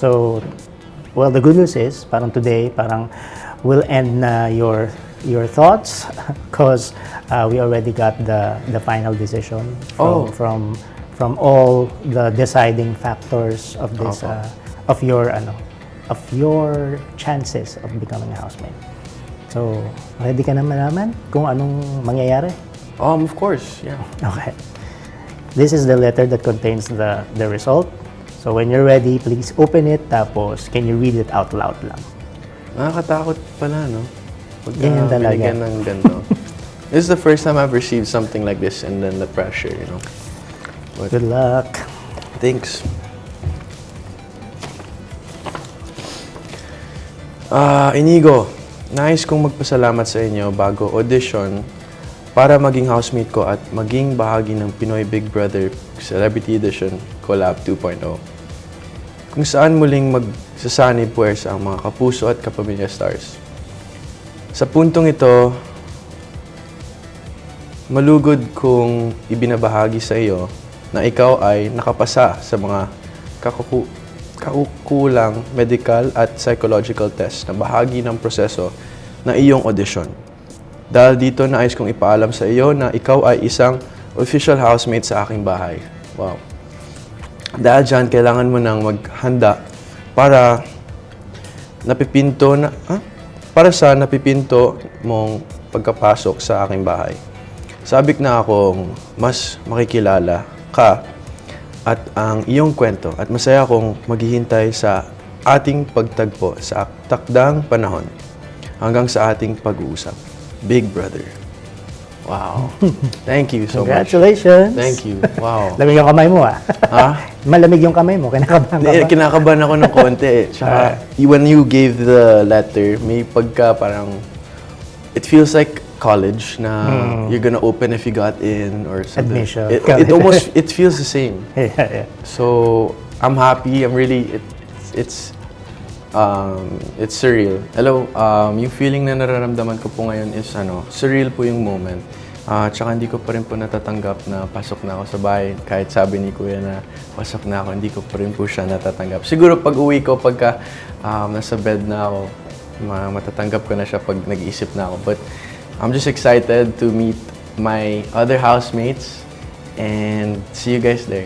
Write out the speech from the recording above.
So, well, the good news is, parang today, parang we'll end na your thoughts because we already got the final decision Oh. from all the deciding factors of this of your chances of becoming a housemate. So, ready ka na malaman kung anong mangyayari? Of course, yeah. Okay. This is the letter that contains the result. So when you're ready, please open it. Tapos, can you read it out loud lang? Nakakatakot pala, no? Pagka Ganyan talaga. binigyan ng ganito. This is the first time I've received something like this and then the pressure, you know. But Good luck. thanks. Inigo, nais kong magpasalamat sa inyo bago audition para maging housemate ko at maging bahagi ng Pinoy Big Brother Celebrity Edition Collab 2.0. Kung saan muling magsasanib puwersa ang mga kapuso at kapamilya stars. Sa puntong ito, malugod kong ibinabahagi sa iyo na ikaw ay nakapasa sa mga kaukulang medical at psychological test na bahagi ng proseso na iyong audition. Dahil dito, nais kong ipaalam sa iyo na ikaw ay isang official housemate sa aking bahay. Wow. Dahil dyan, kailangan mo nang maghanda para sa napipinto mong pagkapasok sa aking bahay. Sabik na akong mas makikilala ka at ang iyong kwento at masaya akong maghihintay sa ating pagtagpo sa takdang panahon hanggang sa ating pag-uusap. Big Brother. Wow. Thank you so much. Congratulations. Thank you. Wow. Lamig yung kamay mo, ah. Ha? Malamig yung kamay mo. Kinakabahan ka ba? Kinakabahan ako ng konti eh. Tsaka, when you gave the letter, may pagka parang, it feels like college na you're gonna open if you got in or something. Admission. It feels the same. Yeah. So, I'm happy. I'm really, it's surreal. Hello, yung feeling na nararamdaman ko po ngayon is surreal po yung moment. Tsaka hindi ko pa rin po natatanggap na pasok na ako sa bahay. Kahit sabi ni Kuya na pasok na ako, hindi ko pa rin po siya natatanggap. Siguro pag uwi ko, pagka nasa bed na ako, matatanggap ko na siya pag nag-iisip na ako. But I'm just excited to meet my other housemates and see you guys there.